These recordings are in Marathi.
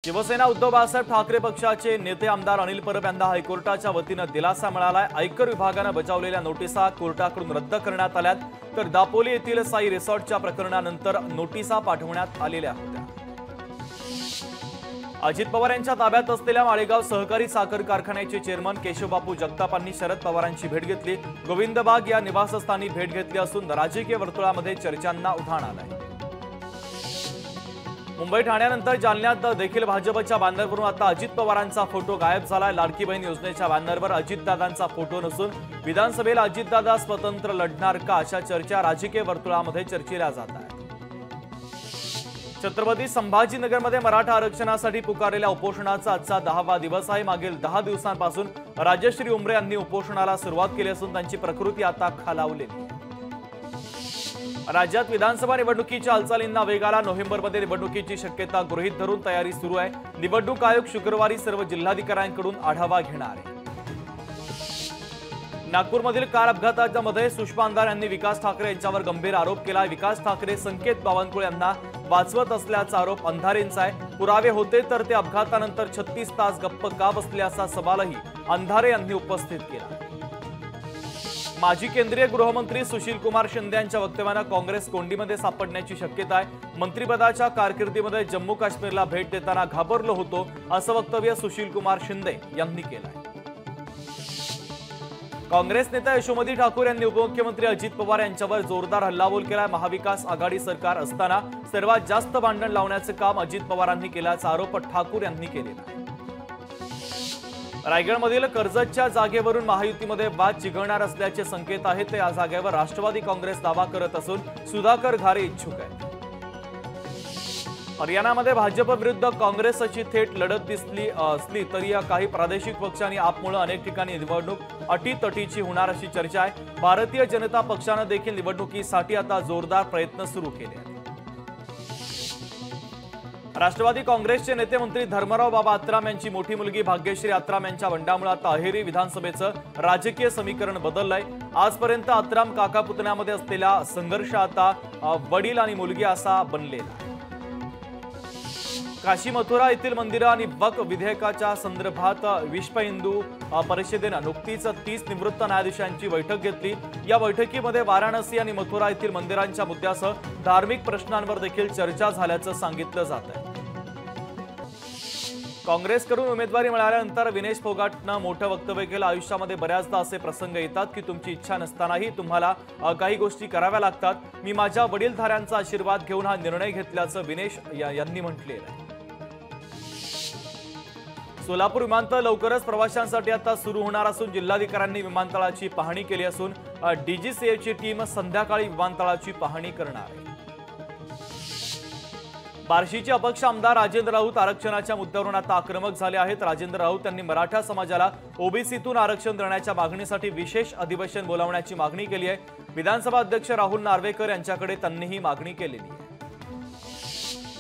शिवसेना उद्धव बाळासाहेब ठाकरे पक्षाचे नेते आमदार अनिल परब यांना हायकोर्टाच्या वतीने दिलासा मिळालाय। आयकर विभागाने बजावलेल्या नोटिसा कोर्टाकडून रद्द करण्यात आल्यात, तर दापोली येथील साई रिसॉर्टच्या प्रकरणानंतर नोटिसा पाठवण्यात आलेल्या होत्या। अजित पवार यांच्या ताब्यात असलेल्या माळेगाव सहकारी साखर कारखान्याचे चेअरमन केशवबापू जगतापांनी शरद पवारांची भेट घेतली। गोविंदबाग या निवासस्थानी भेट घेतली असून राजकीय वर्तुळामध्ये चर्चांना उधाण आलंय। मुंबई ठाण्यानंतर जालन्यात देखील भाजपच्या बॅनरवरून आता अजित पवारांचा फोटो गायब झालाय। लाडकी बहीण योजनेच्या बॅनरवर अजितदादांचा फोटो नसून विधानसभेला अजितदादा स्वतंत्र लढणार का अशा चर्चा राजकीय वर्तुळामध्ये चर्चिल्या जात आहेत। छत्रपती संभाजीनगरमध्ये मराठा आरक्षणासाठी पुकारलेल्या उपोषणाचा आजचा 10वा दिवस आहे। मागील 10 दिवसांपासून राजश्री उमरे यांनी उपोषणाला सुरुवात केली असून त्यांची प्रकृती आता खालावलेली आहे। राज्यात विधानसभा निवडणुकीच्या हालचालींना वेग आला। नोव्हेंबरमध्ये निवडणुकीची शक्यता गृहीत धरून तयारी सुरू आहे। निवडणूक आयोग शुक्रवारी सर्व जिल्हाधिकाऱ्यांकडून आढावा घेणार आहे। नागपूरमधील कार अपघातामध्ये सुषमा अंधारे यांनी विकास ठाकरे यांच्यावर गंभीर आरोप केला। विकास ठाकरे संकेत बावनकुळे यांना वाचवत असल्याचा आरोप अंधारेंचा आहे। पुरावे होते तर ते अपघातानंतर 36 तास गप्प का बसले असा सवालही अंधारे यांनी उपस्थित केला। माजी केंद्रीय गृहमंत्री सुशील कुमार शिंदे यांच्या वक्तव्याने काँग्रेस कोंडीमध्ये सापडण्याची शक्यता आहे। मंत्रिपदाच्या कारकिर्दीमध्ये जम्मू काश्मीरला भेट देताना घाबरलो होतो असं वक्तव्य सुशील कुमार शिंदे यांनी केलं आहे। काँग्रेस नेता यशोमती ठाकूर यांनी उपमुख्यमंत्री अजित पवार यांच्यावर जोरदार हल्लाबोल केलाय। महाविकास आघाडी सरकार असताना सर्वात जास्त भांडण लावण्याचे काम अजित पवारांनी केल्याचा आरोप ठाकूर यांनी केलेला आहे। रायगडमधील कर्जतच्या जागेवरून महायुतीमध्ये वाद चिघळणार असल्याचे संकेत आहेत। या जागेवर राष्ट्रवादी काँग्रेस दावा करत असून सुधाकर घारे इच्छुक आहेत। हरियाणामध्ये भाजप विरुद्ध काँग्रेस अशी थेट लढत दिसली असली तरी काही प्रादेशिक पक्ष आणि आपमुळे अनेक ठिकाणी निवडणूक अटीतटीची होणार अशी चर्चा आहे। भारतीय जनता पक्षाने देखील निवडणुकीसाठी आता जोरदार प्रयत्न सुरू केले आहेत। राष्ट्रवादी काँग्रेसचे नेते मंत्री धर्मराव बाबा आत्राम यांची मोठी मुलगी भाग्यश्री आत्राम यांच्या बंडामुळे आता अहेरी विधानसभेचं राजकीय समीकरण बदललंय। आजपर्यंत आत्राम काका पुतण्यामध्ये असलेला संघर्ष आता वडील आणि मुलगी असा बनलेला आहे। काशी मथुरा येथील मंदिरं आणि वक्फ विधेयकाच्या संदर्भात विश्व हिंदू परिषदेने नुकतीच 30 निवृत्त न्यायाधीशांची बैठक घेतली। या बैठकीमध्ये वाराणसी आणि मथुरा येथील मंदिरांच्या मुद्द्यासह धार्मिक प्रश्नांवर देखील चर्चा झाल्याचं सांगितलं जात आहे। काँग्रेसकडून उमेदवारी मिळाल्यानंतर विनेश फोगाटनं मोठं वक्तव्य केलं। आयुष्यामध्ये बऱ्याचदा असे प्रसंग येतात की तुमची इच्छा नसतानाही तुम्हाला काही गोष्टी कराव्या लागतात। मी माझ्या वडीलधाऱ्यांचा आशीर्वाद घेऊन हा निर्णय घेतल्याचं विनेश यांनी म्हटलेलं आहे। सोलापूर विमानतळ लवकरच प्रवाशांसाठी आता सुरू होणार असून जिल्हाधिकाऱ्यांनी विमानतळाची पाहणी केली असून डीजीसीएची टीम संध्याकाळी विमानतळाची पाहणी करणार आहे। बार्शीचे अपक्ष आमदार राजेंद्र राऊत आरक्षणाच्या मुद्द्यावरून आता आक्रमक झाले आहेत। राजेंद्र राऊत यांनी मराठा समाजाला ओबीसीतून आरक्षण देण्याच्या मागणीसाठी विशेष अधिवेशन बोलावण्याची मागणी केली आहे। विधानसभा अध्यक्ष राहुल नार्वेकर यांच्याकडे त्यांनी ही मागणी केलेली आहे।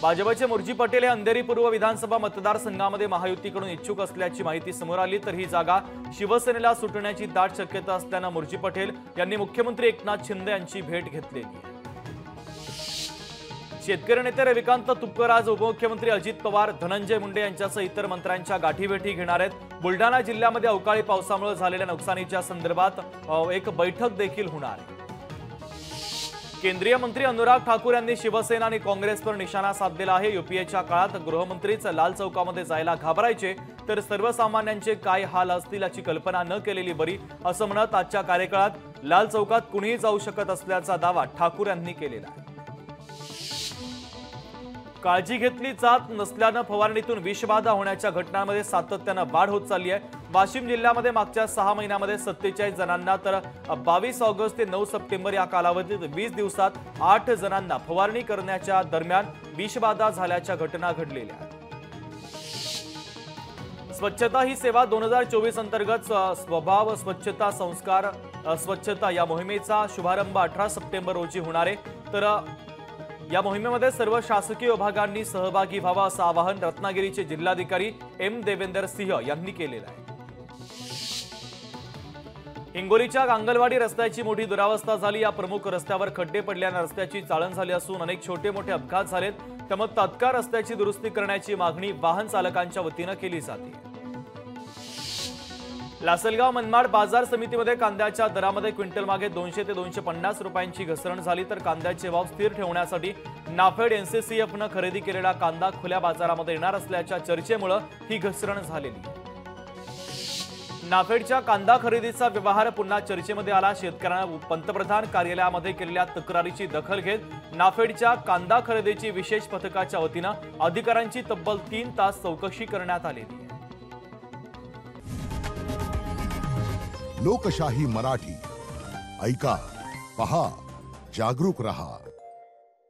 भाजपचे मुर्जी पटेल हे अंधेरी पूर्व विधानसभा मतदारसंघामध्ये महायुतीकडून इच्छुक असल्याची माहिती समोर आली, तर ही जागा शिवसेनेला सुटण्याची दाट शक्यता असल्याने मुर्जी पटेल यांनी मुख्यमंत्री एकनाथ शिंदे यांची भेट घेतलेली आहे। शेतकरी नेते रविकांत तुपकर आज उपमुख्यमंत्री अजित पवार, धनंजय मुंडे यांच्यासह इतर मंत्र्यांच्या गाठीभेटी घेणार आहेत। बुलढाणा जिल्ह्यामध्ये अवकाळी पावसामुळे झालेल्या नुकसानीच्या संदर्भात एक बैठक देखील होणार आहे। केंद्रीय मंत्री अनुराग ठाकूर यांनी शिवसेना आणि काँग्रेसवर निशाणा साधलेला आहे। यूपीएच्या काळात गृहमंत्रीच लाल चौकामध्ये जायला घाबरायचे, तर सर्वसामान्यांचे काय हाल असतील याची कल्पना न केलेली बरी असं म्हणत आजच्या कार्यकाळात लाल चौकात कुणीही जाऊ शकत असल्याचा दावा ठाकूर यांनी केलेला आहे। काळजी घेतली जात नसल्यानं फवारणीतून विषबाधा होण्याच्या घटनांमध्ये सातत्यानं वाढ होत चालली आहे। वाशिम जिल्ह्यामध्ये मागच्या 6 महिन्यामध्ये 47 जणांना तर 22 ऑगस्ट ते 9 सप्टेंबर या कालावधीत 20 दिवसात 8 जणांना फवारणी करण्याच्या दरम्यान विषबाधा झाल्याच्या घटना घडलेल्या आहेत। स्वच्छता ही सेवा 2024 अंतर्गत स्वभाव स्वच्छता संस्कार स्वच्छता या मोहिमेचा शुभारंभ 18 सप्टेंबर रोजी होणार आहे। तर या मोहिमेमध्ये सर्व शासकीय विभागांनी सहभागी व्हावा असं आवाहन रत्नागिरीचे जिल्हाधिकारी एम देवेंद्र सिंह यांनी केलेलं आहे। हिंगोलीच्या गांगलवाडी रस्त्याची मोठी दुरावस्था झाली। या प्रमुख रस्त्यावर खड्डे पडल्याने रस्त्याची चाळण झाली असून अनेक छोटे मोठे अपघात झालेत। त्यामुळे तात्काळ रस्त्याची दुरुस्ती करण्याची मागणी वाहन चालकांच्या वतीने केली जाते। लासलगाव मनमाड बाजार समितीमध्ये कांद्याच्या दरामध्ये क्विंटल मागे 200 ते 250 रुपयांची घसरण झाली। तर कांद्याचे भाव स्थिर ठेवण्यासाठी नाफेड एनसीसीएफनं खरेदी केलेला कांदा खुल्या बाजारामध्ये येणार असल्याच्या चर्चेमुळे ही घसरण झालेली। नाफेडच्या कांदा खरेदीचा व्यवहार पुन्हा चर्चेमध्ये आला। शेतकऱ्यांना पंतप्रधान कार्यालयामध्ये केलेल्या तक्रारीची दखल घेत नाफेडच्या कांदा खरेदीची विशेष पथकाच्या वतीने अधिकाऱ्यांची तब्बल 3 तास चौकशी करण्यात आलेली आहे। लोकशाही मराठी ऐका, पहा, जागरूक रहा।